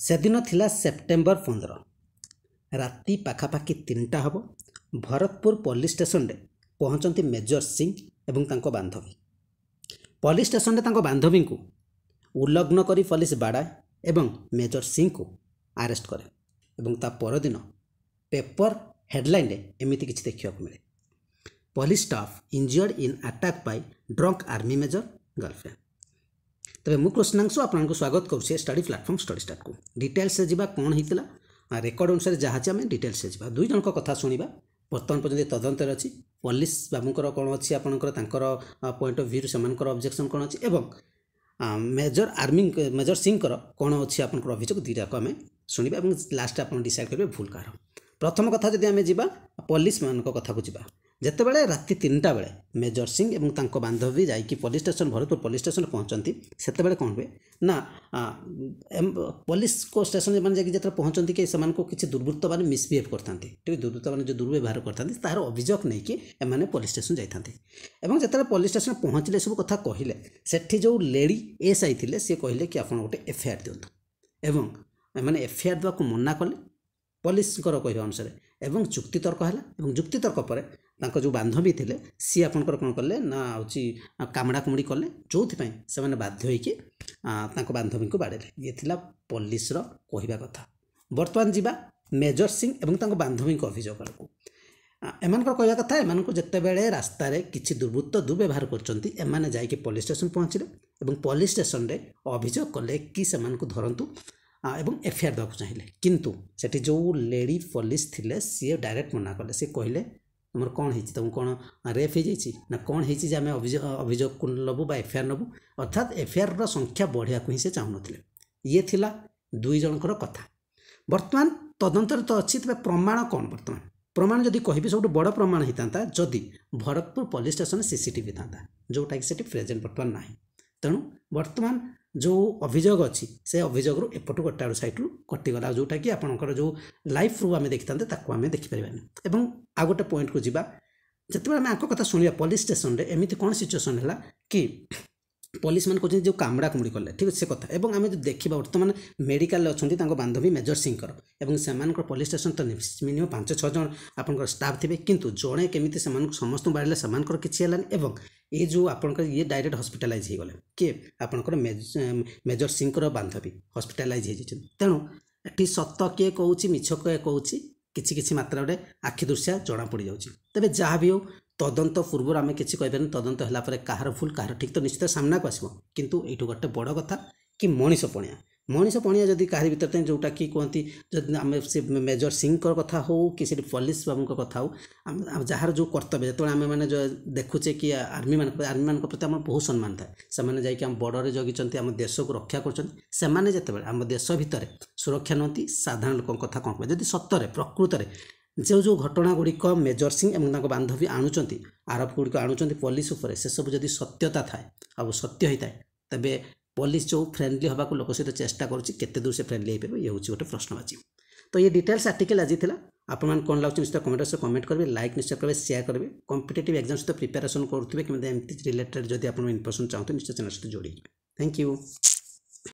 सेदिन थिला सेप्टेम्बर 15 राति पाखापाखि 3टा हम भरतपुर पुलिस स्टेशन रे पहुँचती मेजर सिंह एवं तांको बांधवी। पुलिस स्टेशन रे तांको बांधवी को उल्लग्न करी पुलिस बाड़ाए एवं मेजर सिंह को अरेस्ट करे एवं ता परदिन पेपर हेडलाइन रे एमिति किछि देखिया मिले, police staff injured in attack by drunk army major girlfriend. तबे मु कृष्णांशु आपको स्वागत करुचे स्टडी प्लाटफॉर्म स्टडी स्टार्ट को। डिटेल्स से जीवा कौन होता रेकर्ड अनुसार जहाँ आम डिटेल्स से जीवा दुई जन कथा शुणा बर्तमान पर्यटन तदंत अच्छी पुलिस बाबूर कौन अच्छी आपंकर पॉइंट ऑफ व्यू से ऑब्जेक्शन कौन अच्छी एवं मेजर सिंह कौन अच्छी आप अभियोग दुईटाक आम शुणा और लास्ट आप डिसाइड करेंगे भूल कार। प्रथम कथा जदि आम जा पुलिस मान कथा को जा जितेबाला राति 3टा बेले मेजर सिंह एवं तांको बांधवी जाइकी police station Bharatpur police station पहुँचती से कौन हुए ना पुलिस को स्टेशन मैंने जाकि पहुँचती कि किसी दुर्वृत्त मैंने मिसबिहेव करते ठीक दुर्वृत्त मैंने जो दुर्व्यवहार करते तार अभियोग नहीं कि एम पुलिस स्टेशन जाते जिते पुलिस स्टेशन पहुँचले सब कथा कहले से जो लेडी एसआई थे सी कहले कि आप गोटे एफआईआर दिंतु एवं मैंने एफआईआर देवाक मना कले पुलिस कहवा अनुसार एवं जुक्तितर्क है जुक्तितर्क पर जो बांधवी थे सी आपंकर कौन कले ना हूँ कामड़ा कुमड़ी कले जो से बाध्य होकर बांधवी को बाड़े ये थिला पुलिस कहवा कथा। बर्तमान जीवा मेजर सिंह एवं बांधवी अभियोग को एम कहवा कथा एम जितेबाला रास्ता किसी दुर्वृत्त दुर्व्यवहार कर जाकि पुलिस स्टेशन पहुँचले और पुलिस स्टेशन रे अभियोग कले कि से धरतु एवं एफआईआर देवाक चाहिए किंतु सेठी जो लेडी पुलिस थिले सी डायरेक्ट मना कले सी कहले तुम कौन है तुम कौन रेप हो कौन है अभियोग को नबू एफआईआर नबू अर्थात एफआईआर संख्या बढ़िया को ही से चाहून ये थिला दुई जनकर कथा। बर्तमान तदंतर तो अच्छी तेज प्रमाण कौन बर्तमान प्रमाण जदि कहि सब बड़ प्रमाण होता जदि भरतपुर पुलिस स्टेशन सीसीटीवी था जोटा कि सेठी प्रेजेंट बर्तमान ना तेणु बर्तमान जो अभियोग अच्छी से अभियोग एपटू गोटे सैड्रु कटिगला जोटा कि आपंकर जो लाइफ रू आम देखी था आम देखिपारे। और आ गोटे पॉइंट को जीवा जिते आम आक कथा शुणा पुलिस स्टेशन रे एमती कौन सिचुएसन है कि पुलिस मान कहते जो कामड़ा कुमड़ी कले ठीक से कथा एवं आम जो देखा बर्तमान मेडिकल अच्छा बांधवी मेजर सिंह से पुलिस स्टेशन तो मिनिमम 5-6 जन आप स्टाफ थे किंतु जड़े केमी समस्त बाड़े से किसी है ये जो आपंकर ये डायरेक्ट हॉस्पिटलाइज हो गले किए आपंकर मेजर सिंह बांधवी हॉस्पिटलाइज हो तेणु ये सत किए कौन मिछ किए कौन किसी मात्रा आखि दृश्या जना पड़ जाऊँगी। तेज जहाँ भी हो तदंत पूर्व आम कि तदंत है कहार भूल कहार ठीक तो निश्चित सामना को आसो किंतु ये गोटे बड़ कथा कि मनीष पणिया जदि कहार भर जोटा कि कहती जब आम से मेजर सिंह कथा हो कि पुलिस बाबू कथा हो जार जो कर्तव्य जो आम मैंने जो देखुचे कि आर्मी मान प्रति आम बहुत सम्मान थाए से बॉर्डर जगिंट आम देश को रक्षा करते आम देश भितर सुरक्षा नुहति साधारण लोक कथा कौन कह जदि सतरे प्रकृत में जो घटना गुड़िक मेजर सिंह एवं बांधवी आणुंट आरोप गुड़िक आणुंट पुलिस उपर से सब जदि सत्यता थाए आ सत्य होता है तेबे पुलिस जो फ्रेंडली हवा को लोक सहित चेष्टा करते दूर से फ्रेंडली हो ये हूँ गोटे प्रश्नवाची। तो ये डिटेल्स आर्टिकल आज था आप कौन लगे निश्चित कमेंट कमेंट करेंगे लाइक निश्चय करेंगे शेयर करेंगे कॉम्पिटिटिव एग्जाम सहित प्रिपेरेसन करुवे कि रिलेटेड जब आप इनफर्मेशन चाहते निश्चय चैनल सहित जोड़ी। Thank you.